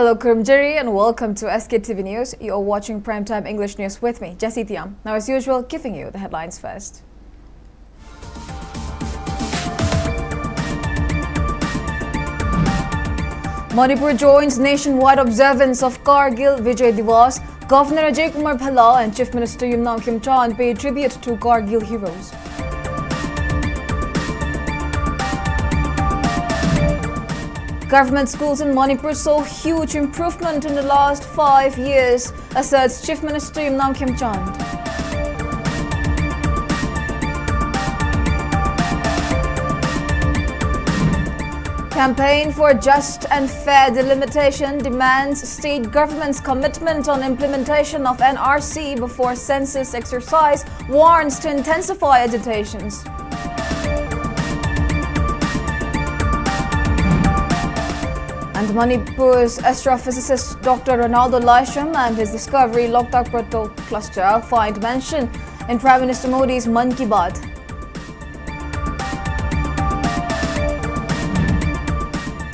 Hello, Kurumjiri, and welcome to SKTV News. You are watching Primetime English News with me, Jessie. Now, as usual, giving you the headlines first. Manipur joins nationwide observance of Kargil Vijay Diwas. Governor Ajay Kumar Bhalla and Chief Minister Yumnam Kimchan pay tribute to Kargil heroes. Government schools in Manipur saw huge improvement in the last 5 years, asserts Chief Minister Yumnam Kimchan. Campaign for just and fair delimitation demands state government's commitment on implementation of NRC before census exercise, warns to intensify agitations. And Manipur's astrophysicist Dr. Ronaldo Lysham and his discovery Loktak Proto cluster find mention in Prime Minister Modi's Man Ki Baat.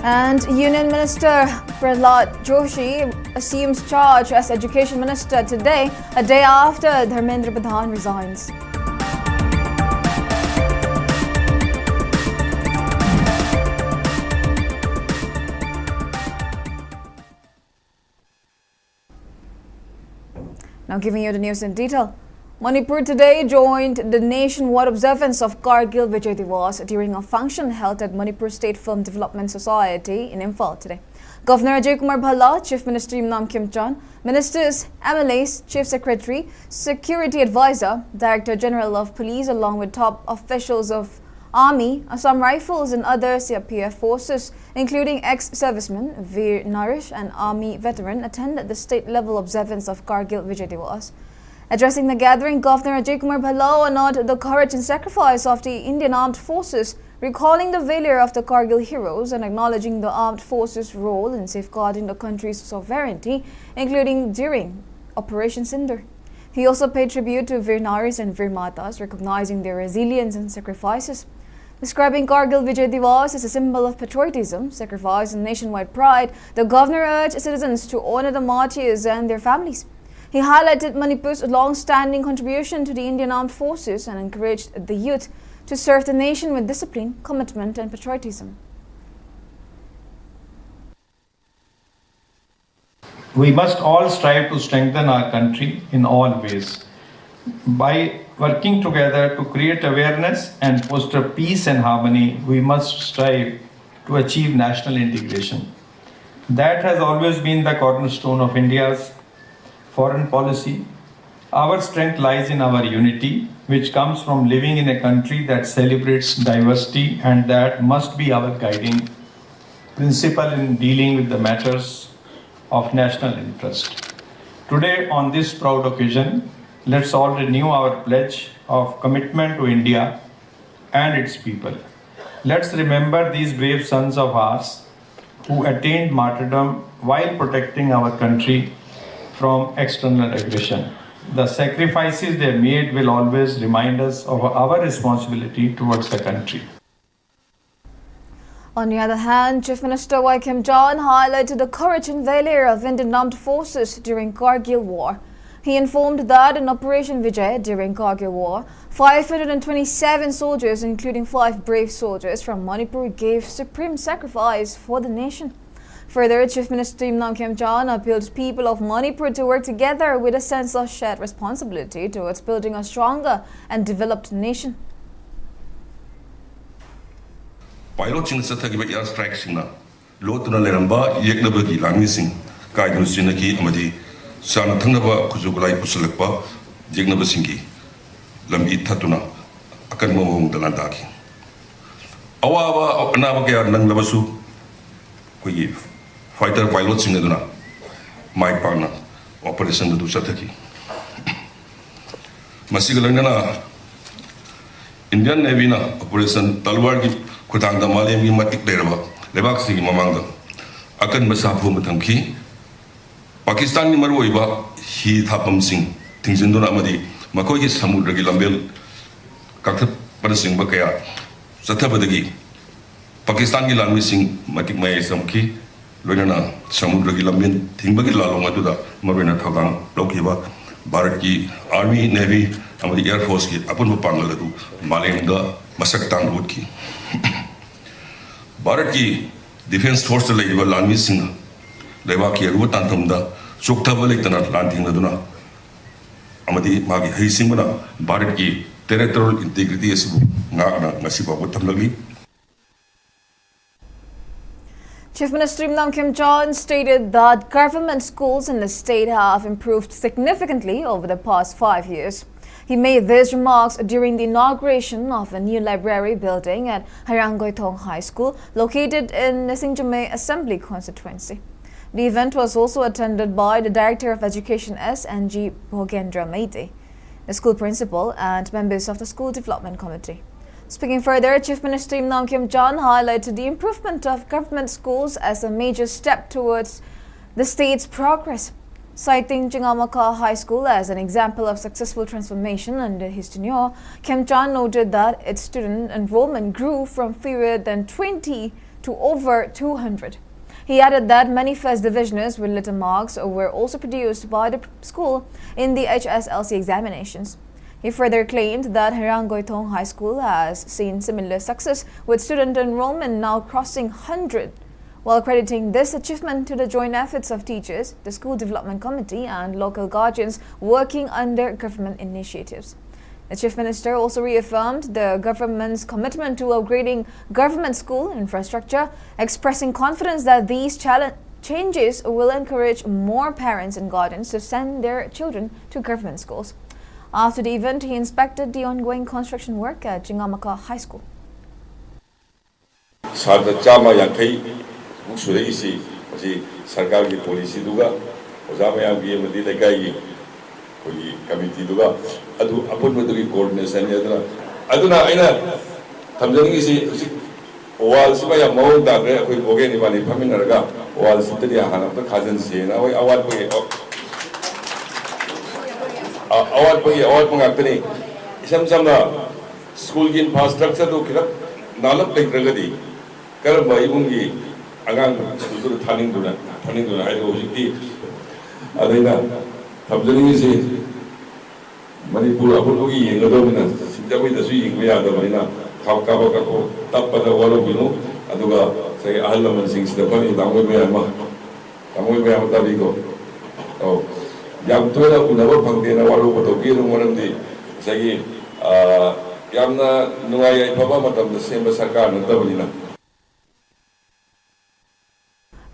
And Union Minister Prahlad Joshi assumes charge as Education Minister today, a day after Dharmendra Pradhan resigns. Now giving you the news in detail. Manipur today joined the nationwide observance of Kargil Vijay Diwas during a function held at Manipur State Film Development Society in Imphal today. Governor Ajay Kumar Bhalla, Chief Minister Yumnam Kimchan, Ministers, MLAs, Chief Secretary, Security Advisor, Director General of Police along with top officials of Army, Assam Rifles and other CRPF forces, including ex-servicemen, Veer Narish and Army veteran, attended the state-level observance of Kargil Vijay Diwas. Addressing the gathering, Governor Ajay Kumar Bhalla honored the courage and sacrifice of the Indian Armed Forces, recalling the valor of the Kargil heroes and acknowledging the armed forces' role in safeguarding the country's sovereignty, including during Operation Sindhur. He also paid tribute to Veer Naris and Veer Matas, recognizing their resilience and sacrifices. Describing Kargil Vijay Diwas as a symbol of patriotism, sacrifice and nationwide pride, the governor urged citizens to honor the martyrs and their families. He highlighted Manipur's long-standing contribution to the Indian Armed Forces and encouraged the youth to serve the nation with discipline, commitment and patriotism. We must all strive to strengthen our country in all ways. By working together to create awareness and foster peace and harmony, we must strive to achieve national integration. That has always been the cornerstone of India's foreign policy. Our strength lies in our unity, which comes from living in a country that celebrates diversity, and that must be our guiding principle in dealing with the matters of national interest. Today, on this proud occasion, let's all renew our pledge of commitment to India and its people. Let's remember these brave sons of ours who attained martyrdom while protecting our country from external aggression. The sacrifices they made will always remind us of our responsibility towards the country. On the other hand, Chief Minister Y. Kimchan highlighted the courage and valor of Indian Armed Forces during Kargil War. He informed that in Operation Vigil during Kargil War, 527 soldiers, including 5 brave soldiers from Manipur, gave supreme sacrifice for the nation. Further, Chief Minister Yumnam Kimchan appealed to people of Manipur to work together with a sense of shared responsibility towards building a stronger and developed nation. Piloting Sataki air strikes in a Lotuna Leramba, Yaknabaki, Langising, Kaidun Sinaki, Amadi, Sana Tangaba, Kuzukulai Pusalakpa, Jignabasingi, Lambi Tatuna, Akanmo Dalandaki. Awa Navaka Nanglabasu, we fighter pilots in the my partner, Operation Sataki. Masigalana Indian Navy Operation Talwar Kutang the Malay Matic Deraba, Lebaxi Mamanga, Akan Masapu Matanki, Pakistan Maruiba, he Tapam Singh, things in Donamadi, Makoki Samudra Gilambel, Kaka Parasing Bakaya, Satabadagi, Pakistani language Matic May Samki, loina samudra ki lambin thingba ki lalong atuda marina thakang lokhiba bharat ki army navy amadi air force ki apun pangal adu malengda masak tang rut ki bharat ki defense force laiba lanmi singh laiba ki aru tantamda chokthaba leitana lanthing aduna amadi magi heisingna bharat ki territorial integrity asibu ngakna ngasiba bothamlagi. Chief Minister Imnam Kim John stated that government schools in the state have improved significantly over the past 5 years. He made these remarks during the inauguration of a new library building at Harangoitong High School, located in Singjame Assembly constituency. The event was also attended by the Director of Education S.N.G. Bhogendra Maite, the school principal, and members of the School Development Committee. Speaking further, Chief Minister Imnam Kim John highlighted the improvement of government schools as a major step towards the state's progress. Citing Jingamaka High School as an example of successful transformation under his tenure, Kim John noted that its student enrollment grew from fewer than 20 to over 200. He added that many first divisioners with little marks were also produced by the school in the HSLC examinations. He further claimed that Harangoitong High School has seen similar success, with student enrollment now crossing 100, while crediting this achievement to the joint efforts of teachers, the School Development Committee, and local guardians working under government initiatives. The Chief Minister also reaffirmed the government's commitment to upgrading government school infrastructure, expressing confidence that these changes will encourage more parents and guardians to send their children to government schools. After the event, he inspected the ongoing construction work at Jingamaka High School. Sarda chama yankai muksure isi sarkar ki policy duga ozama yang bi madi lekai koi committee duga adu apun madu coordination aduna aina thamjani isi wall siba ya mau da re koi boge ni bani phaminaraga wall sitri hana ta khajan se na oi awat boge awat mangakni isam samna school ki infrastructure do kira nalap lekragadi karba ibungi agang school thaning duna ai do jikti adaina thamjani se Manipur apugi yengadobina sinjabui da sui yingwe ada barina khapka baka ko tappada walo binu aduga sai ahlaman sing sida pani dangoi me ama tabigo oh yam tola unaba phangde na walo ko to gi ru maramdi sai yamna nungai ai baba matam da semba sarkar na tabalina.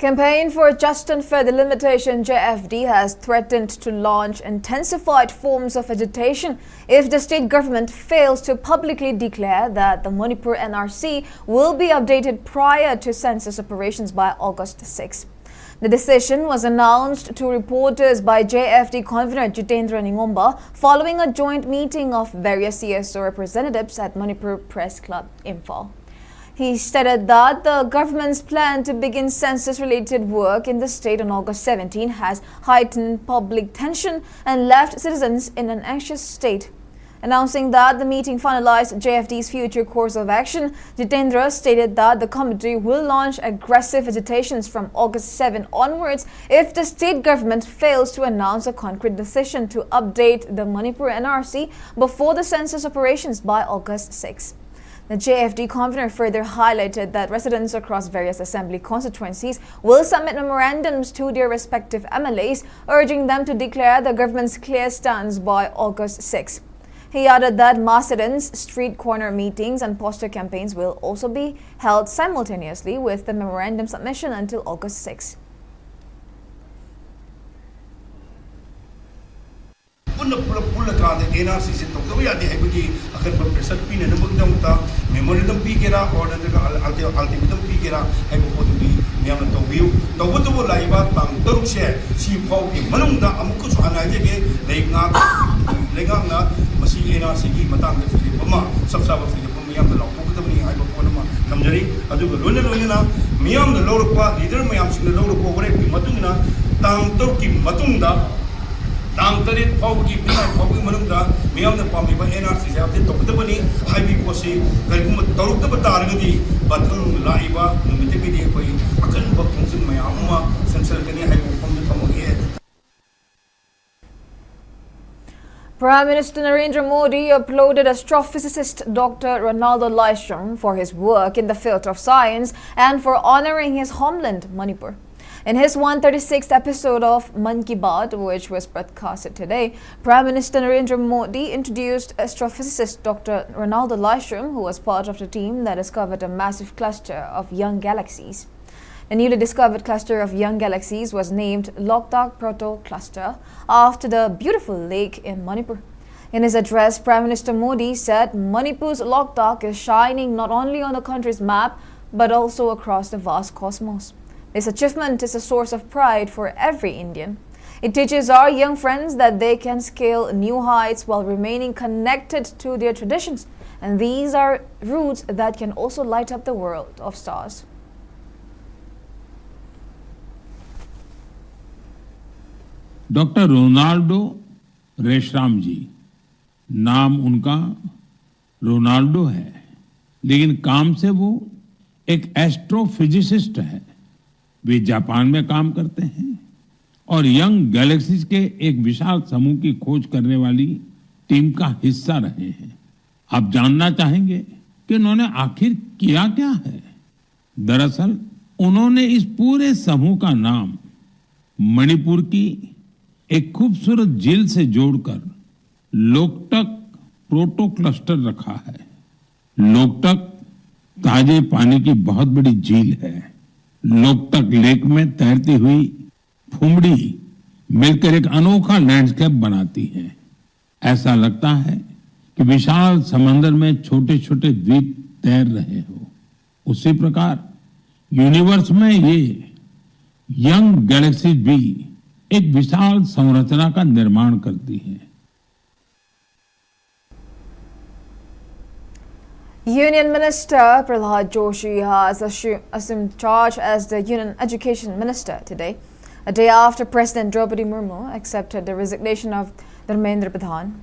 Campaign for Just and Fair Delimitation JFD has threatened to launch intensified forms of agitation if the state government fails to publicly declare that the Manipur NRC will be updated prior to census operations by August 6. The decision was announced to reporters by JFD convener Jitendra Ningomba following a joint meeting of various CSO representatives at Manipur Press Club, Imphal. He stated that the government's plan to begin census-related work in the state on August 17 has heightened public tension and left citizens in an anxious state. Announcing that the meeting finalized JFD's future course of action, Jitendra stated that the committee will launch aggressive agitations from August 7 onwards if the state government fails to announce a concrete decision to update the Manipur NRC before the census operations by August 6. The JFD convener further highlighted that residents across various assembly constituencies will submit memorandums to their respective MLAs, urging them to declare the government's clear stance by August 6. He added that mass sit-ins, street corner meetings and poster campaigns will also be held simultaneously with the memorandum submission until August 6. Pula kade NRC se to kawi adi hai bagi akan pressure pin na bang ta memorandum pi kera or na ultimatum pi kera hai ko to bi niam to view to wo to lai ba tang taruk se si phau ki manung da amuk su anai je ke lenga na masi NRC ki matang de fi bama sab sab fi bama yam da lo ko to ni hai ko na ma kamjari adu lo na miyam da lo pa leader mayam sin lo ko gore ki matung na tang to ki matung da tang tari pawgi pina pawgi manungda miyam na pami ba NRC se apde tokda bani highway posi karigum taruk da bataragadi bathang laiba numite bi de koi akan ba khungsin mayam ma sansal kani highway pom da thamogi Prime Minister Narendra Modi applauded astrophysicist Dr. Ronaldo Lystrom for his work in the field of science and for honoring his homeland, Manipur. In his 136th episode of Man Ki Baat, which was broadcasted today, Prime Minister Narendra Modi introduced astrophysicist Dr. Ronaldo Lystrom, who was part of the team that discovered a massive cluster of young galaxies. The newly discovered cluster of young galaxies was named Loktak Proto Cluster after the beautiful lake in Manipur. In his address, Prime Minister Modi said Manipur's Loktak is shining not only on the country's map but also across the vast cosmos. This achievement is a source of pride for every Indian. It teaches our young friends that they can scale new heights while remaining connected to their traditions, and these are roots that can also light up the world of stars. Doctor Ronaldo Reshram ji, नाम उनका Ronaldo है, लेकिन काम से वो एक astrophysicist है। वे Japan में काम करते हैं और यंग गैलेक्सीज के एक विशाल समूह की खोज करने वाली टीम का हिस्सा रहे हैं। आप जानना चाहेंगे कि उन्होंने आखिर किया क्या है? दरअसल उन्होंने इस पूरे समूह का नाम मणिपुर की एक खूबसूरत झील से जोड़कर लोकटक प्रोटो क्लस्टर रखा है। लोकटक ताजे पानी की बहुत बड़ी झील है। लोकटक लेक में तैरती हुई फुमड़ी मिलकर एक अनोखा लैंडस्केप बनाती है। ऐसा लगता है कि विशाल समंदर में छोटे छोटे द्वीप तैर रहे हो। उसी प्रकार यूनिवर्स में ये यंग गैलेक्सी भी एक विशाल संरचना का निर्माण करती है। Union Minister Prahlad Joshi has assumed charge as the Union Education Minister today, a day after President Draupadi Murmu accepted the resignation of Dharmendra Pradhan.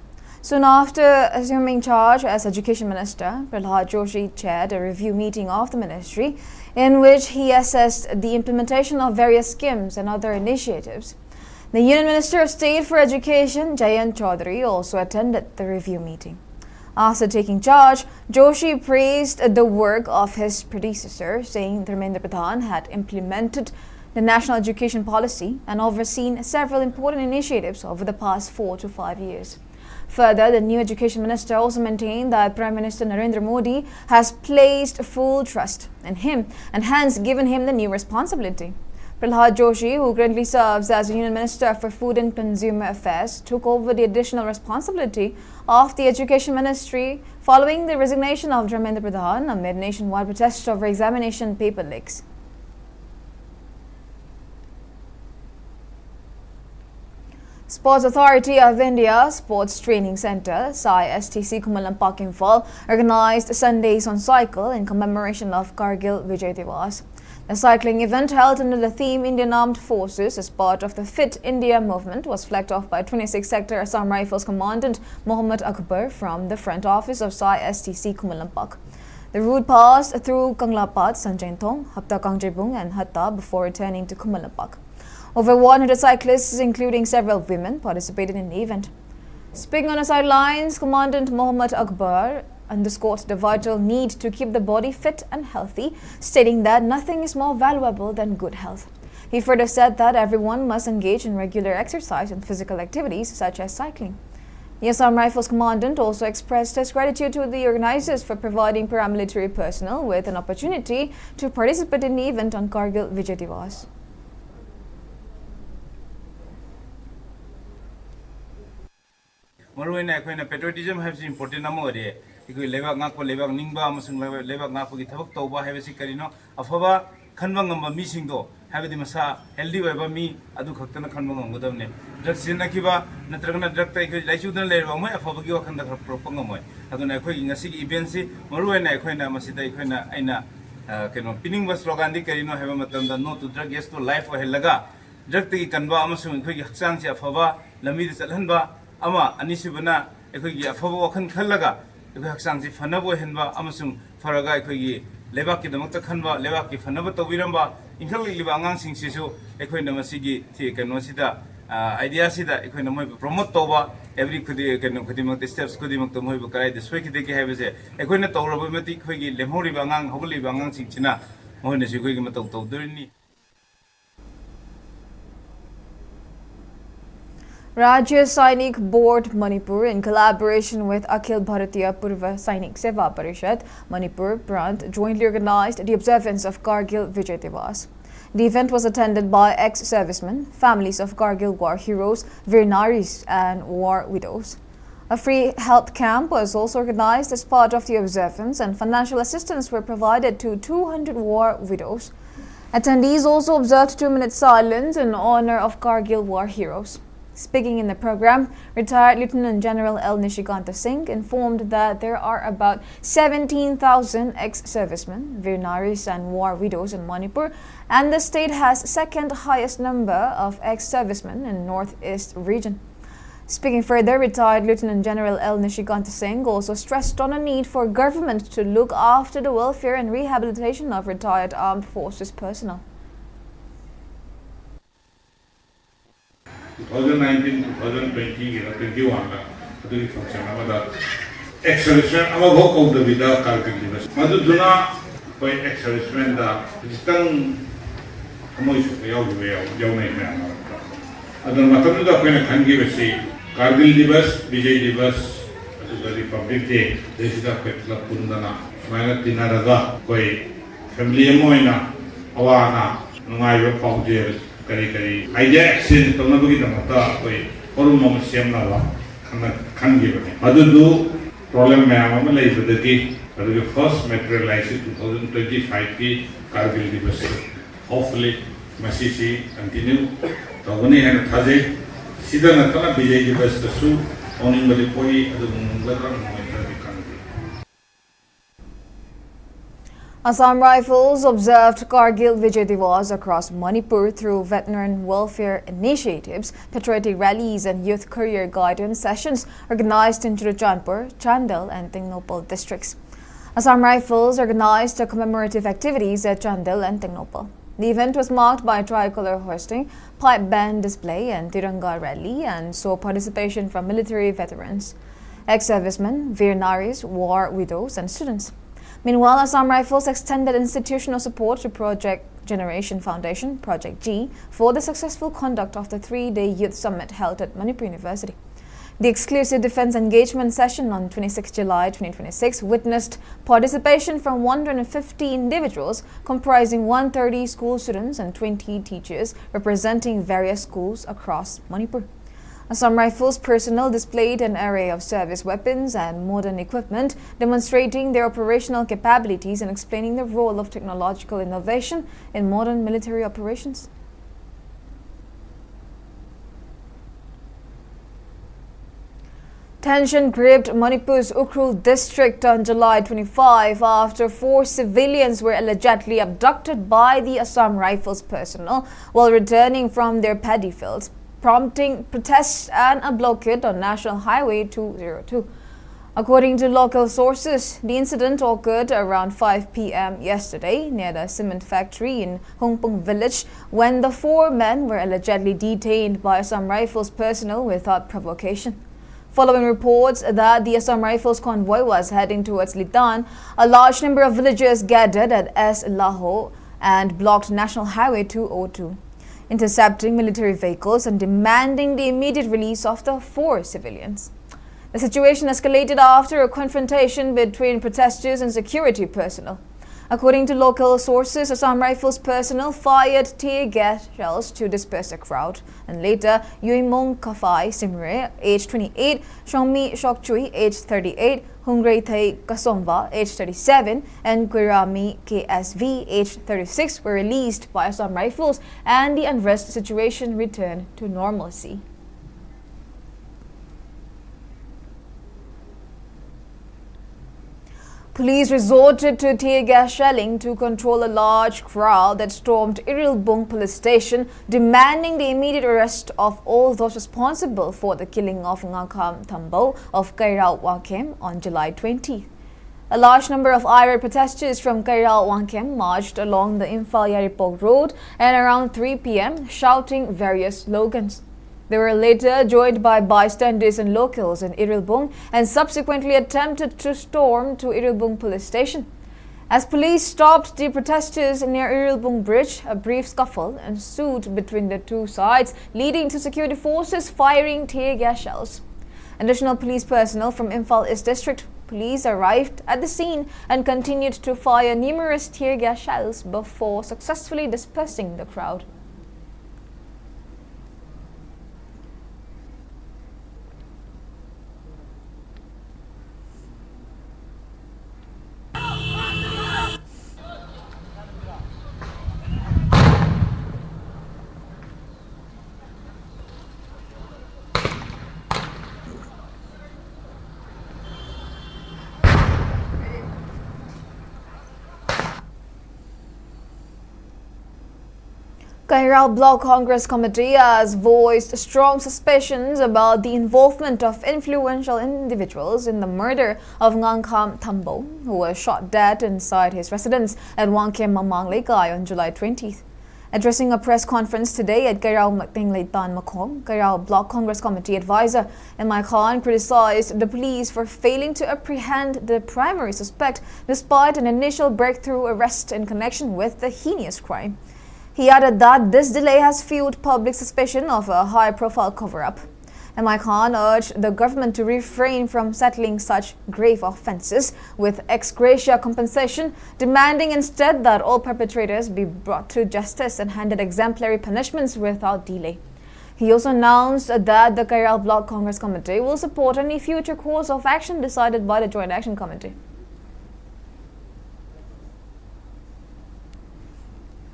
Soon after assuming charge as Education Minister, Prahlad Joshi chaired a review meeting of the ministry in which he assessed the implementation of various schemes and other initiatives. The Union Minister of State for Education, Jayant Chaudhary, also attended the review meeting. After taking charge, Joshi praised the work of his predecessor, saying Dharmendra Pradhan had implemented the national education policy and overseen several important initiatives over the past 4 to 5 years. Further, the new education minister also maintained that Prime Minister Narendra Modi has placed full trust in him and hence given him the new responsibility. Prahlad Joshi, who currently serves as Union Minister for Food and Consumer Affairs, took over the additional responsibility of the Education Ministry following the resignation of Dharmendra Pradhan amid nationwide protests over examination paper leaks. Sports Authority of India Sports Training Centre, STC Kumalampak Imphal, organized Sundays on Cycle in commemoration of Kargil Vijay Diwas. The cycling event held under the theme Indian Armed Forces as part of the Fit India movement was flagged off by 26th Sector Assam Rifles Commandant Mohammad Akbar from the front office of STC Kumalampak. The route passed through Kanglapat, Sanjainthong, Hapta Kangjebung and Hatta before returning to Kumalampak. Over 100 cyclists, including several women, participated in the event. Speaking on the sidelines, Commandant Mohammad Akbar underscored the vital need to keep the body fit and healthy, stating that nothing is more valuable than good health. He further said that everyone must engage in regular exercise and physical activities such as cycling. The Assam Rifles Commandant also expressed his gratitude to the organizers for providing paramilitary personnel with an opportunity to participate in the event on Kargil Vijay Diwas. Patriotism has important amore. Ikui lebak ngak po lebak ningba amasung lebak ngak po ki thabak tawba habesi karino afaba khanba ngamba mi singdo habedi masa healthy weba mi adu khaktana khanba ngamgodamne drug sinakiba natragana drug ta ikui laichudana lerba moi afaba ki wakhanda propanga moi aduna ikoi ngasi ki event si maruena ikoina masida ikoina aina keno pinning was slogan di karino haba matamda no to drug yes to life o helaga drug ti kanba amasung ikoi ki haksang si afaba lambi da chalhanba ama anisubana ekhoi afaba wakhan khallaga ekhoi haksang ji fanabo henba amasung faraga ekhoi lebak ki damakta khanba lebak ki fanaba tobiramba inkhal liba angang sing sisu ekhoi namasigi thi kano sida idea sida ekhoi namoi promote toba every khudi kano khudi mak steps khudi mak to moi bukai de sweki de ke have se ekhoi na tawraba mati ekhoi gi lemhori bangang hogli bangang sing china moi na sikoi gi matau tawdurni. Rajya Sainik Board Manipur, in collaboration with Akhil Bharatiya Purva Sainik Seva Parishad, Manipur Prant jointly organized the observance of Kargil Vijay Diwas. The event was attended by ex-servicemen, families of Kargil war heroes, Veer Naris and war widows. A free health camp was also organized as part of the observance, and financial assistance were provided to 200 war widows. Attendees also observed 2-minute silence in honor of Kargil war heroes. Speaking in the program, retired Lieutenant General L. Nishikanta Singh informed that there are about 17,000 ex-servicemen, Veer Naris and war widows in Manipur, and the state has second highest number of ex-servicemen in Northeast region. Speaking further, retired Lieutenant General L. Nishikanta Singh also stressed on a need for government to look after the welfare and rehabilitation of retired armed forces personnel. 2019-2020 function ex-servicemen amabok the vida Kargil Diwas. Maduduna koi ex-servicemen da isang amoy su yaw na ina. Adon matam da koi na khangi basi Kargil Diwas, Vijay Diwas, the Republic Day, desida koi club pundana. Maina tinaraga koi family moina awana nungai paujel kari idea exchange to nabagi damata koi forum mo siamna la khangi bane adudu problem me ama lai badaki adu first materialized 2025 ki Kargil Diwas hopefully masisi continue to gani han thaje sida na kana Vijay Diwas su oning bali poi adu ngadra mo Assam Rifles observed Kargil Vijay Diwas across Manipur through veteran welfare initiatives, patriotic rallies and youth career guidance sessions organized in Churachandpur, Chandel and Tingnopal districts. Assam Rifles organized commemorative activities at Chandel and Tingnopal. The event was marked by tricolor hoisting, pipe band display and Tiranga rally, and saw participation from military veterans, ex-servicemen, Veer Naris, war widows and students. Meanwhile, Assam Rifles extended institutional support to Project Regeneration Foundation, Project G, for the successful conduct of the 3-day youth summit held at Manipur University. The exclusive defense engagement session on 26 July 2026 witnessed participation from 150 individuals comprising 130 school students and 20 teachers representing various schools across Manipur. Assam Rifles personnel displayed an array of service weapons and modern equipment, demonstrating their operational capabilities and explaining the role of technological innovation in modern military operations. Tension gripped Manipur's Ukhrul district on July 25 after 4 civilians were allegedly abducted by the Assam Rifles personnel while returning from their paddy fields, prompting protests and a blockade on National Highway 202. According to local sources, the incident occurred around 5 p.m. yesterday near the cement factory in Hongpung village when the 4 men were allegedly detained by Assam Rifles personnel without provocation. Following reports that the Assam Rifles convoy was heading towards Litan, a large number of villagers gathered at S. Laho and blocked National Highway 202. Intercepting military vehicles and demanding the immediate release of the 4 civilians. The situation escalated after a confrontation between protesters and security personnel. According to local sources, Assam Rifles personnel fired tear gas shells to disperse the crowd, and later Yuimong Kafai Simre, age 28, Shongmi Shokchui, age 38, Hungreithai Kasomba, age 37, and Kwirami KSV, age 36, were released by Assam Rifles, and the unrest situation returned to normalcy. Police resorted to tear gas shelling to control a large crowd that stormed Irilbung police station, demanding the immediate arrest of all those responsible for the killing of Ngakam Tambo of Kairao Wakem on July 20th. A large number of irate protesters from Kairao Wakem marched along the Imphal Yaripog road and around 3 p.m. shouting various slogans. They were later joined by bystanders and locals in Irilbung and subsequently attempted to storm to Irilbung police station. As police stopped the protesters near Irilbung bridge, a brief scuffle ensued between the two sides, leading to security forces firing tear gas shells. Additional police personnel from Imphal East District Police arrived at the scene and continued to fire numerous tear gas shells before successfully dispersing the crowd. Kairao Block Congress Committee has voiced strong suspicions about the involvement of influential individuals in the murder of Ngakam Tambo, who was shot dead inside his residence at Wangkem Mamang Lekai on July 20th. Addressing a press conference today at Kairao Makting Leitan Makhong, Kairao Block Congress Committee advisor Imai Khan criticized the police for failing to apprehend the primary suspect despite an initial breakthrough arrest in connection with the heinous crime. He added that this delay has fueled public suspicion of a high-profile cover-up. Imai Khan urged the government to refrain from settling such grave offences with ex gratia compensation, demanding instead that all perpetrators be brought to justice and handed exemplary punishments without delay. He also announced that the Kairao Block Congress Committee will support any future course of action decided by the Joint Action Committee.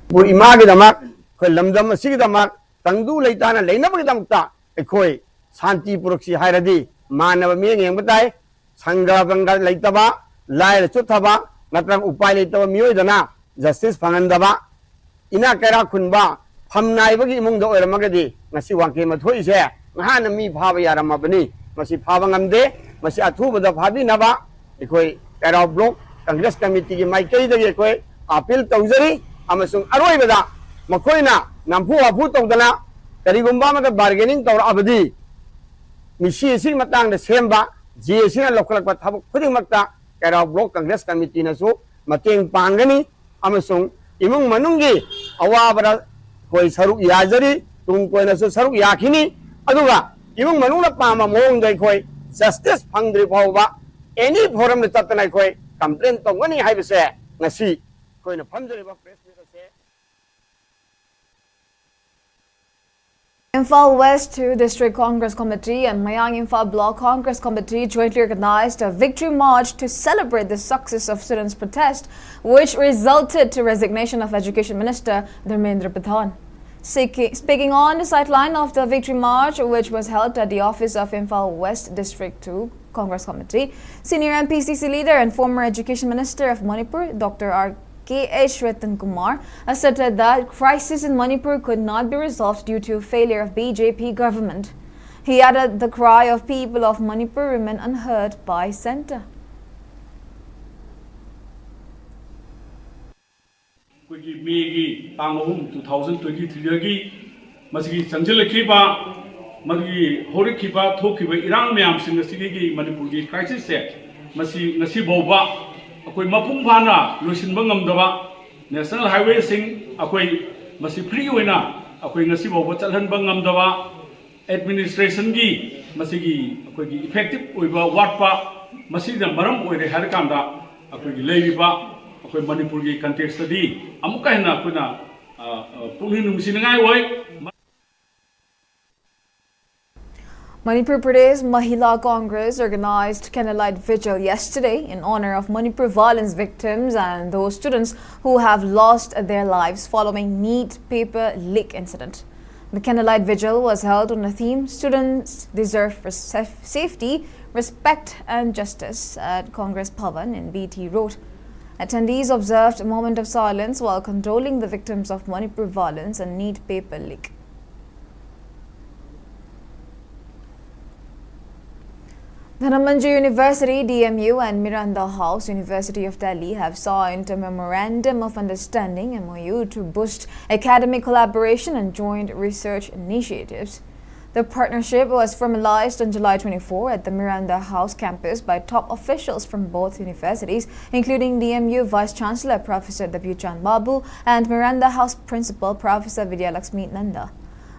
Imagidamak, Lamdam Sigidamak, Tandu Laitana, Lenabidamta, a koi, Santi Puruxi Hiradi, Manava Ming Batai, Sanga Ganga Laitaba, Lai Chutaba, Natram Upalita Muidana, Justice Pangandaba, Inakara Kunba, Hamnaibagi among the Oramagadi, Nasiwaki Matuise, Mahana mi Pavayara Mabani, Masi Pavangamde, Masi Atuba the Padinaba, a koi, Kairao Block, Congress Committee, my Kay the Koi, Appeal Tozeri. Amasung Aroibada, Makoina, Nampua Putogana, Karigumba bargaining tower Abadi. Mishi Sing Matang the Semba, JESSY local putting Mata, Kairao Block Congress Committee Naso, Mating Pangani, Amasung, Imung Manungi, Awabara, Koi Saruk Yazari, Tunkoinasu Saruk Yakini, Aduga, Imung Manuna Pama Mong de Koi, Justice Pangri Pova, any forum the Tatanai Koi, complaint of money Hibase, Nasi, Koina Pamjari Press. Imphal West 2 District Congress Committee and Mayang Imphal Block Congress Committee jointly organized a victory march to celebrate the success of students' protest, which resulted to resignation of Education Minister Dharmendra Pradhan. Speaking on the sideline of the victory march, which was held at the office of Imphal West District 2 Congress Committee, senior MPCC leader and former Education Minister of Manipur, Dr. K.H. Ratan Kumar, asserted that crisis in Manipur could not be resolved due to failure of BJP government. He added the cry of people of Manipur remain unheard by centre. May 2023 masigi changjalakiba magi horikiba thokiba irang myam sing asigi Manipur gi crisis se masi ngasi boba akoi mapung phana loisinba ngamdaba national highway sing akoi masi free oina akoi ngasi boba chalhanba ngamdaba administration gi masigi akoi gi effective oiba watpa masida maram oire har kanda akoi gi leiba akoi Manipur gi context di amuka hena kuna pungin numsinangai oi. Manipur Pradesh Mahila Congress organized candlelight vigil yesterday in honor of Manipur violence victims and those students who have lost their lives following NEET paper leak incident. The candlelight vigil was held on the theme Students Deserve Safety, Respect and Justice at Congress Bhavan in BT Road. Attendees observed a moment of silence while condoling the victims of Manipur violence and need paper leak. Dhanamandji University, DMU and Miranda House, University of Delhi have signed a Memorandum of Understanding MOU to boost academic collaboration and joint research initiatives. The partnership was formalized on July 24 at the Miranda House campus by top officials from both universities, including DMU Vice-Chancellor Professor Dabhuchan Babu and Miranda House Principal Professor Vidyalakshmi Nanda.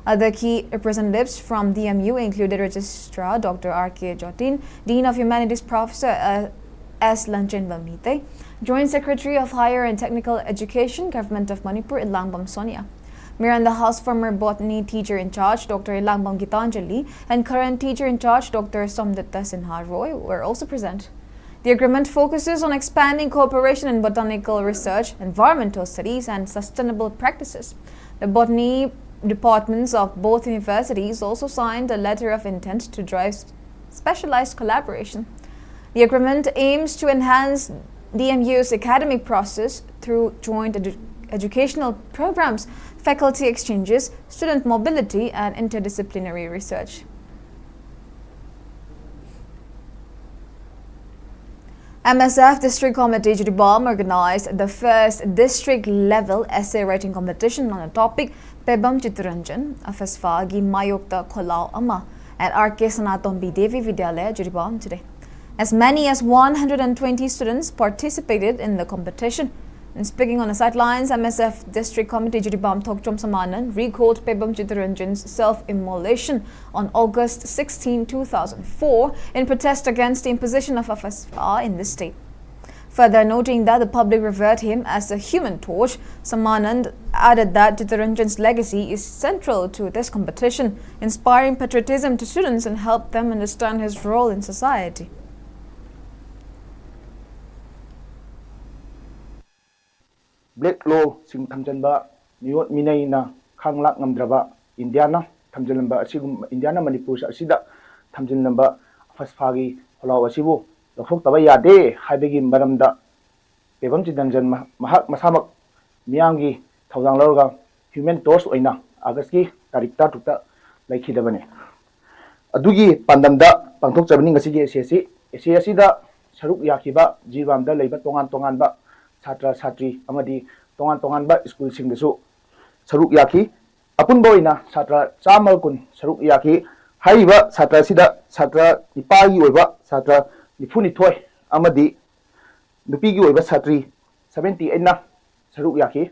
Other key representatives from DMU included Registrar Dr. R.K. Jotin, Dean of Humanities Professor S. Lanchin Vamite, Joint Secretary of Higher and Technical Education, Government of Manipur, Ilangbam Sonia. Miranda House former botany teacher in charge, Dr. Ilangbam Gitanjali, and current teacher in charge, Dr. Somdita Sinha Roy, were also present. The agreement focuses on expanding cooperation in botanical research, environmental studies, and sustainable practices. The botany departments of both universities also signed a letter of intent to drive specialized collaboration. The agreement aims to enhance DMU's academic process through joint educational programs, faculty exchanges, student mobility, and interdisciplinary research. MSF District Committee Judibam organized the first district-level essay writing competition on the topic Pebam Chitranjan, Afasfa Gi Mayokta Kolau Ama at RK Sanatombi Devi Vidyalaya Judibam today. As many as 120 students participated in the competition. And speaking on the sidelines, MSF District Committee Judibam Thokchom Samanan recalled Pebam Chitranjan's self-immolation on August 16, 2004 in protest against the imposition of Afasfa in the state. Further noting that the public revered him as a human torch, Samanand added that Chitranjan's legacy is central to this competition, inspiring patriotism to students and help them understand his role in society. Black law sing thamjanba niot minai na khanglak ngamdraba Indiana thamjanba asigum Indiana Manipur asida thamjanba Afasfagi holaw asibu lofok taba yade haibegi maramda Pebam Chitranjan mahak masamak miyangi thawdang lawga human torch oina August tarikta tukta laikhidabane adugi pandamda pangthok chabani ngasigi SSC asida saruk yakiba jiwamda leiba tongan ba Satra Satri amadi tongan ba school sing desu saruk yaki apun boina satra chamal kun saruk yaki haiba satra sida satra ipagi oiba satra nifuni thoi amadi nupigi oiba satri 78 na saruk yaki.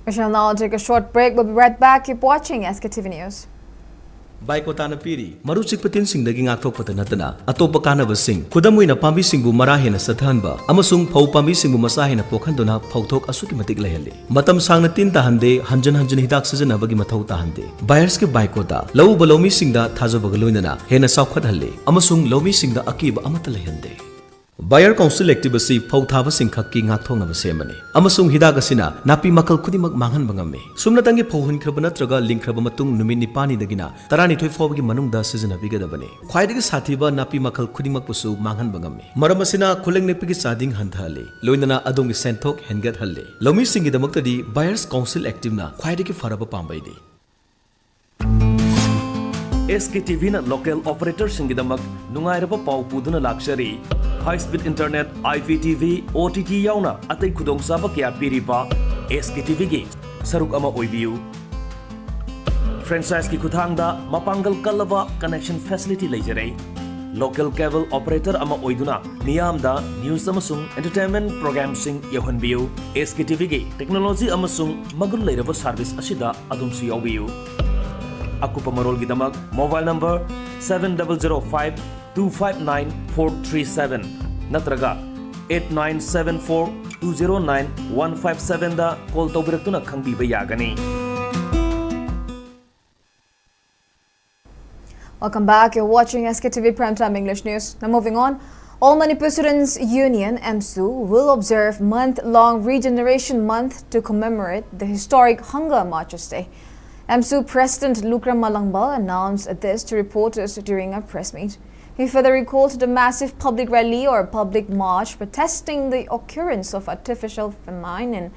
We shall now take a short break. We'll be right back. Keep watching SKTV News. Baikota na piri marusik patin sing dagi ngakthok pata natana atopa kanaba sing khudamuina pambi singbu marahena sathanba amasung phau pambi singbu masahena pokhandona phauthok asuki matik lehale matam sangna tin ta hande hanjan hidak sajana bagi mathau ta hande buyers ke baikota lau balomi singda thajobaga loinana hena saukhat halle amasung lomi singda akiba amata lehande Buyer Council Activity Pauthava Singkhaki Ngathonga Semani. Amasung Hidagasina, Napi Makal Kudimak Mangan Bangame. Sumnatangi Pohun Krabana Traga Link Krabamatung Numini Pani Dagina, Tarani Toyfogi Manunda Season of Vigadabane. Quaidigi Satiba Napi Makal Kudimak Pusu Mangan Bangame. Maramasina Kuleng Nepiki Sading Hantale, Loinana Adongi Sentok Hengat Halle. Lomi Singi the Muktadi, Buyers Council Activna, Quaidigi Faraba Pambaidi. SKTV na local operator singidamak nungairaba pau puduna luxury high speed internet IPTV OTT yauna atai khudong saba kya piriba SKTV gi saruk ama oibiu franchise ki kuthangda mapangal kalaba connection facility leijare local cable operator ama oiduna miyamda news amasung entertainment program sing yahonbiu SKTV gi technology amasung magun leiraba service asida adumsi yawiu Akupa Marol Gidamak, mobile number 7005-259-437, Natraga 8974-209-157 da call Tobiraktuna Kangbi Bayagani. Welcome back. You're watching SKTV Primetime English News. Now moving on. All Manipur Students Union (MSU) will observe month-long Regeneration Month to commemorate the historic Hunger Marches Day. MSU President Ukhrul announced this to reporters during a press meet. He further recalled the massive public rally or public march protesting the occurrence of artificial famine in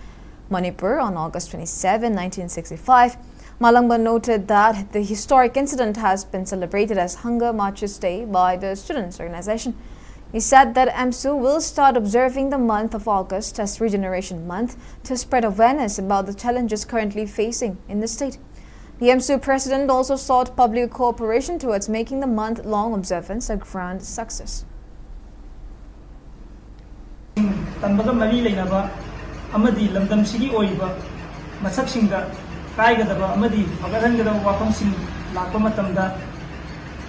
Manipur on August 27, 1965. Malangba noted that the historic incident has been celebrated as Hunger Marches Day by the students' organization. He said that MSU will start observing the month of August as Regeneration Month to spread awareness about the challenges currently facing in the state. The MSU president also sought public cooperation towards making the month-long observance a grand success.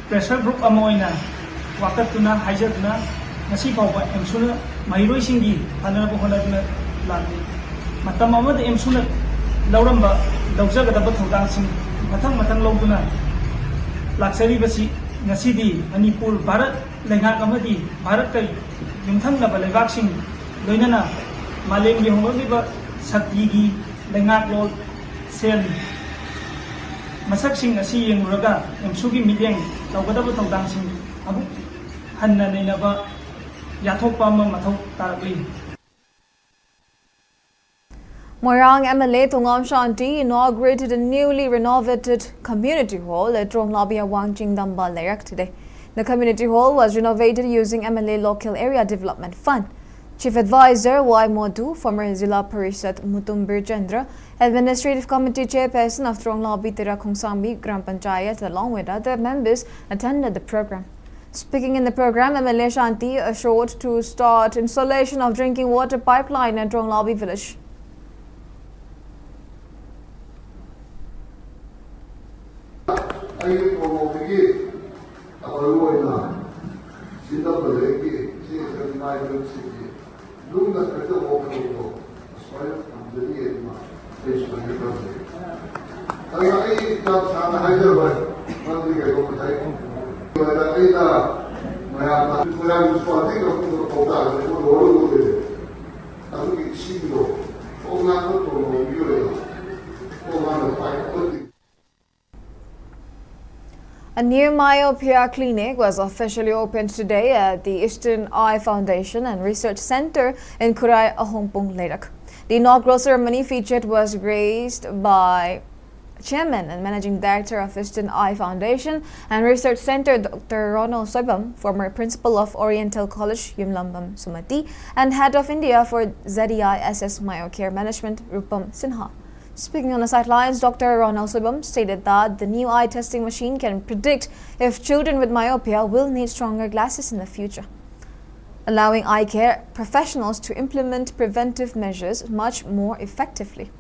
Pressure group amoina wakatuna haijarna ngasi fawba emsuna mahiroi singi hanana bohonaduna lani matam amada emsuna lauramba lawjagadaba thudang sing mathang lawduna laksari basi ngasi di Manipur Bharat lengak amadi Bharat kai yumthang na balebak sing loinana malem gi hongiba sakti gi lengak lol sen masak sing asi yenguraga emsugi mideng lawgadaba thudang sing abu hanna neinaba yathokpa ma mathau tarakli. Moirang MLA Tongam Shanti inaugurated a newly renovated community hall at Ronglabia Wangjing Damba Layak today. The community hall was renovated using MLA Local Area Development Fund. Chief Advisor Y. Modu, former Zilla Parishad Mutumbir Chandra, Administrative Committee Chairperson of Ronglabia Tira Khongsambi Gram Panchayat, along with other members, attended the program. Speaking in the program, MLA Shanti assured to start installation of drinking water pipeline at Ronglabia village. A new myopia clinic was officially opened today at the Eastern Eye Foundation and Research Center in Kurai, Ahompong, Ladakh. The inaugural ceremony featured was graced by Chairman and Managing Director of Eastern Eye Foundation and Research Center, Dr. Ronald Soibam, former Principal of Oriental College, Yumlambam Sumati, and Head of India for ZEISS Myocare Management, Rupam Sinha. Speaking on the sidelines, Dr. Ronald Soibam stated that the new eye testing machine can predict if children with myopia will need stronger glasses in the future, allowing eye care professionals to implement preventive measures much more effectively.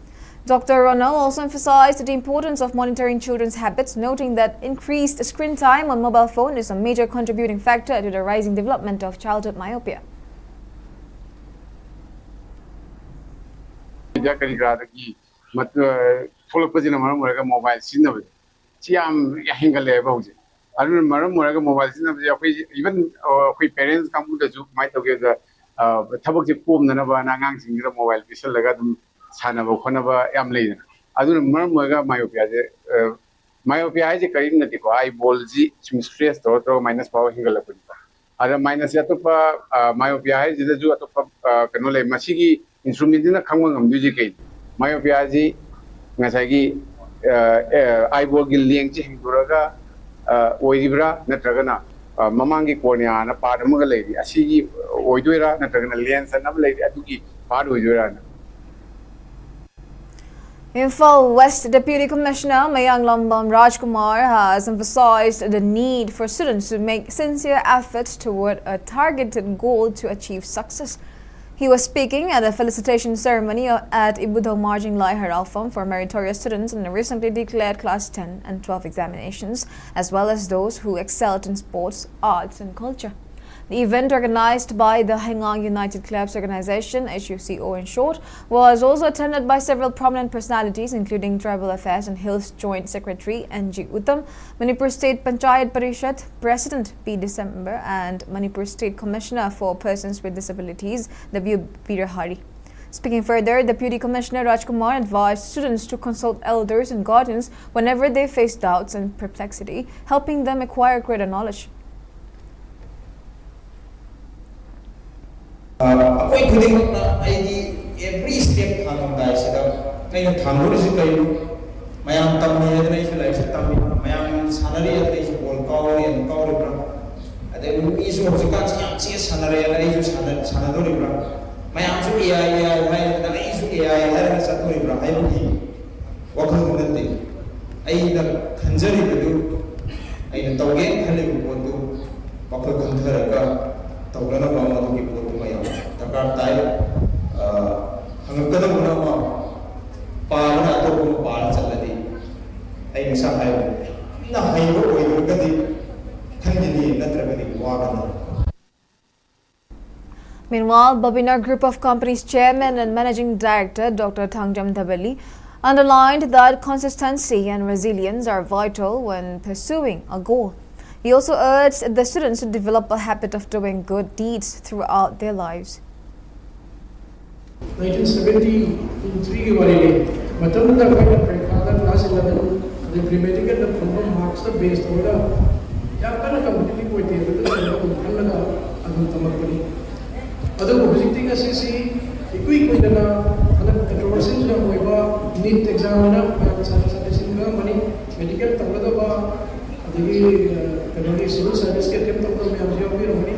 Dr. Ronald also emphasized the importance of monitoring children's habits, noting that increased screen time on mobile phone is a major contributing factor to the rising development of childhood myopia. Mobile cinema. Even parents come to the might have the Tabaki Pum, the Navanan, mobile visual legatum, Sanava, Konava, Amlin. I don't remember myopia. Myopia is a carrying the eyeball Z, stress, or minus power hingalapun. Other minus Yatopa, myopia is the zoo of Canole Masigi, instrument in a common music. Myopia is Nasagi eyeball gilling Duraga, Oidibra, Natragana, Mamangi Korniana, part of Mugaladi, Asigi, Oidura, Natragana Lians, and Abladi, Atuki, part of Oidura. Imphal West Deputy Commissioner Mayang Lambam Rajkumar has emphasized the need for students to make sincere efforts toward a targeted goal to achieve success. He was speaking at a felicitation ceremony at Ibudho Marjing Lai Haralfam for meritorious students in the recently declared Class 10 and 12 examinations, as well as those who excelled in sports, arts and culture. The event, organized by the Hengang United Clubs Organization, HUCO in short, was also attended by several prominent personalities, including Tribal Affairs and Hills Joint Secretary N.G. Uttam, Manipur State Panchayat Parishad President P. December, and Manipur State Commissioner for Persons with Disabilities W. Peter Hari. Speaking further, Deputy Commissioner Rajkumar advised students to consult elders and guardians whenever they face doubts and perplexity, helping them acquire greater knowledge. Every step mayam tammi adna isu like tammi mayam salary adna isu bol kawri and kawri bra ade isu hojikan chi salary adna isu sanadori bra mayam su ai hai na isu ai har na saturi bra ai buki wakhan kunante ai da khanjari bedu ai na tawgen khali bu bodu wakhan khanthara ka tawlana ba ma ki bodu mayam takar tai hangakada buna ma paana to bu paana chaladi ai misa hai na hai ro oi ro kadi khanjini natragadi wagana. Meanwhile, Babinar Group of Companies Chairman and Managing Director Dr. Thangjam Dabali underlined that consistency and resilience are vital when pursuing a goal. He also urged the students to develop a habit of doing good deeds throughout their lives. 1973 के बारे में मतलब ना कोई प्रेक्षागर class 11 the premedical the program marks the base होगा या करना competitive कोई थे तो करना लगा अगुन तमकनी अदर ऑब्जेक्टिव का सीसी कोई ना अदर कंट्रोवर्सीज का कोई बा नीट एग्जाम ना सर्टिफिकेशन का मनी मेडिकल तक लगा बा अदगी कन्वर्टी सिविल सर्विस के टेम तक में हम जॉब भी रमनी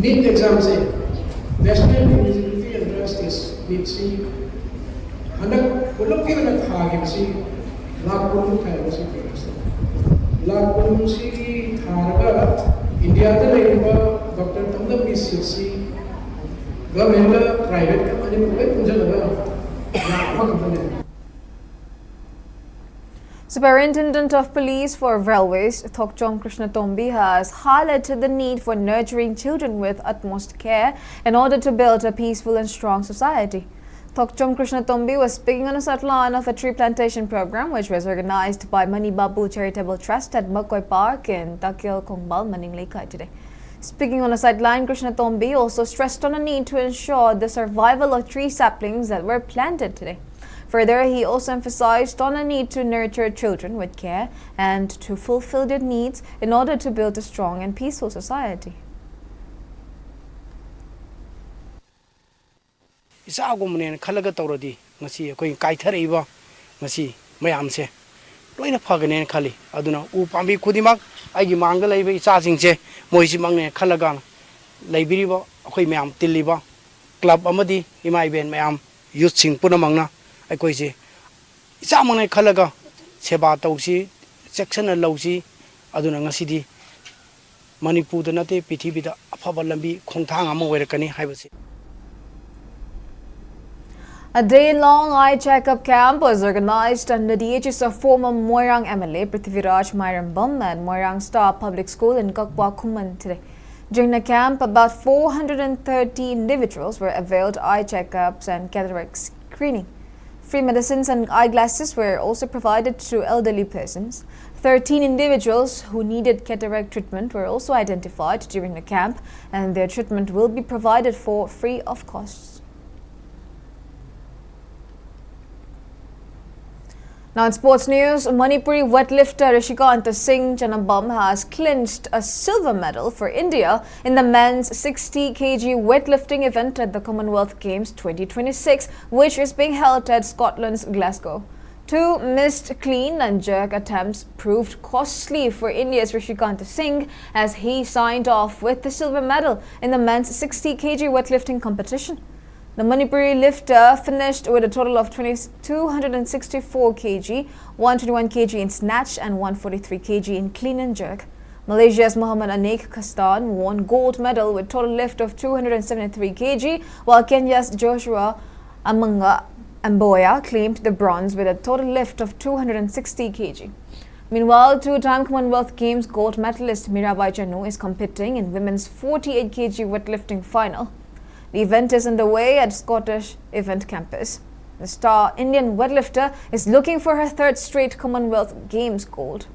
नीट एग्जाम से National Eligibility and Justice NEET-C handak pulau kita nak thagi besi lakun thai besi kita lakun si tharaga India tu lagi Dr. Thamda BCC government private company pun punca laga apa company. Superintendent of Police for Railways, Thokchom Krishna Tombi, has highlighted the need for nurturing children with utmost care in order to build a peaceful and strong society. Thokchom Krishna Tombi was speaking on a sideline of a tree plantation program which was organized by Mani Babu Charitable Trust at Makoi Park in Takil Kongbal, Maningleikai today. Speaking on a sideline, Krishna Tombi also stressed on the need to ensure the survival of tree saplings that were planted today. Further, he also emphasized on a need to nurture children with care and to fulfill their needs in order to build a strong and peaceful society. Isa ako muna khalaga tawradi ngasi koi kaithar iba ngasi mayam se loina phagane khali aduna u pambi khudimak aigi mangda laiba isa singche moisi mangne khalaga laibiriba akoi mayam tiliba club amadi imai ben mayam youth sing puna mangna ai koi se isa mangne khalaga seba tausi section lausi aduna ngasi di Manipur da nate pithibi da afaba lambi khongthang ama oirakani haibase. A day-long eye checkup camp was organized under the aegis of former Moirang MLA Prithviraj Mairambam at Moirang Star Public School in Kakwa Kuman today. During the camp, about 430 individuals were availed eye checkups and cataract screening. Free medicines and eyeglasses were also provided to elderly persons. 13 individuals who needed cataract treatment were also identified during the camp, and their treatment will be provided for free of cost. Now in sports news, Manipuri weightlifter Rishikanta Singh Chanambam has clinched a silver medal for India in the men's 60 kg weightlifting event at the Commonwealth Games 2026, which is being held at Scotland's Glasgow. Two missed clean and jerk attempts proved costly for India's Rishikanta Singh as he signed off with the silver medal in the men's 60 kg weightlifting competition. The Manipuri lifter finished with a total of 264 kg, 121 kg in snatch and 143 kg in clean and jerk. Malaysia's Muhammad Anik Kastan won gold medal with total lift of 273 kg, while Kenya's Joshua Amanga Amboya claimed the bronze with a total lift of 260 kg. Meanwhile, two-time Commonwealth Games gold medalist Mirabai Chanu is competing in women's 48 kg weightlifting final. The event is underway at Scottish Event Campus. The star Indian weightlifter is looking for her third straight Commonwealth Games gold.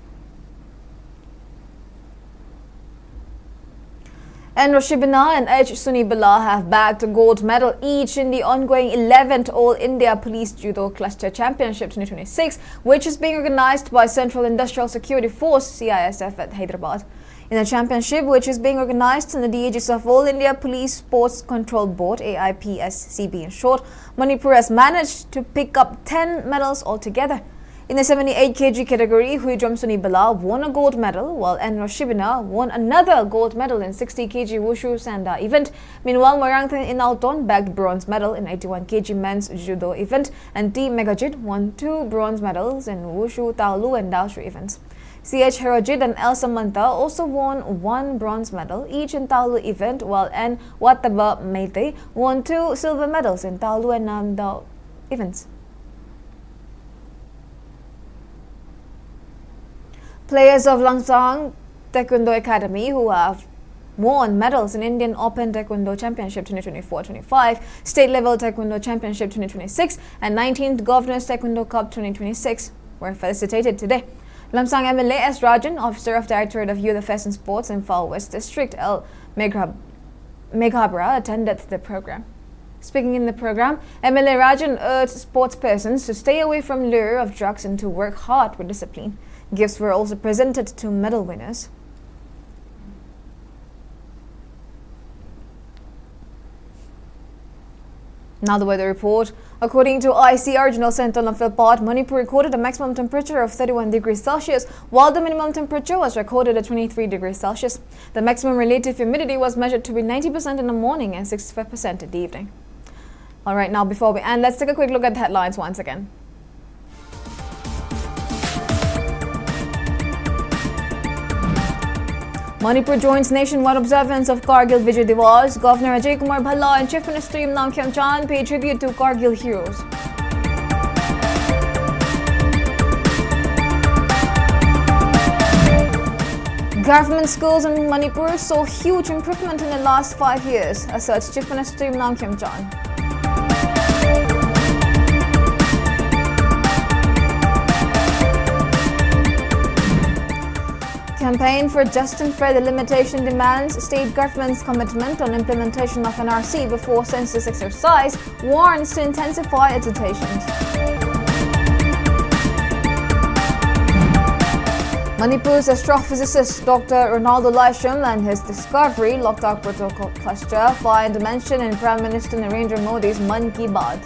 N. Roshibina and H. Sunibala have bagged a gold medal each in the ongoing 11th All India Police Judo Cluster Championship 2026, which is being organized by Central Industrial Security Force (CISF) at Hyderabad. In the championship, which is being organized under the aegis of All India Police Sports Control Board (AIPSCB in short), Manipur has managed to pick up 10 medals altogether. In the 78 kg category, Huidrom Sunibala won a gold medal, while N. Roshibina won another gold medal in 60 kg Wushu Sanda event. Meanwhile, Marangthan Inalton bagged bronze medal in 81 kg men's judo event, and T. Megajit won 2 bronze medals in Wushu Taolu and Daoshu events. C.H. Herojit and El Samantha also won 1 bronze medal each in Taolu event, while N. Wataba Meite won 2 silver medals in Taolu and Namdao events. Players of Langsang Taekwondo Academy who have won medals in Indian Open Taekwondo Championship 2024-25, State Level Taekwondo Championship 2026 and 19th Governors Taekwondo Cup 2026 were felicitated today. Lamsang MLA S. Rajan, Officer of Directorate of Youth Affairs and Sports in Imphal West District, L. Meghabra, attended the program. Speaking in the program, MLA Rajan urged sportspersons to stay away from lure of drugs and to work hard with discipline. Gifts were also presented to medal winners. Now the weather report. According to ICR Regional Center on Philpot, Manipur recorded a maximum temperature of 31 degrees Celsius, while the minimum temperature was recorded at 23 degrees Celsius. The maximum relative humidity was measured to be 90% in the morning and 65% in the evening. All right, now before we end, let's take a quick look at the headlines once again. Manipur joins nationwide observance of Kargil Vijay Diwas. Governor Ajay Kumar Bhalla and Chief Minister Imnam Khyamchan pay tribute to Kargil heroes. Government schools in Manipur saw huge improvement in the last 5 years, asserts Chief Minister Imnam Khyamchan. Campaign for just and fair delimitation demands state government's commitment on implementation of NRC before census exercise, warns to intensify agitations. Manipur's astrophysicist Dr. Ronaldo Lasham and his discovery, Loktak Protocol Cluster, find mention in Prime Minister Narendra Modi's Man Ki Baat.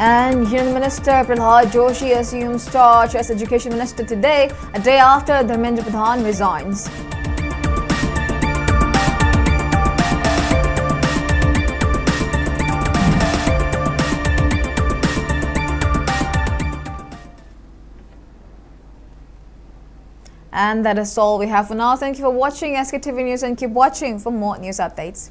And Union Minister Prahlad Joshi assumes charge as Education Minister today, a day after Dharmendra Pradhan resigns. And that is all we have for now. Thank you for watching SKTV News and keep watching for more news updates.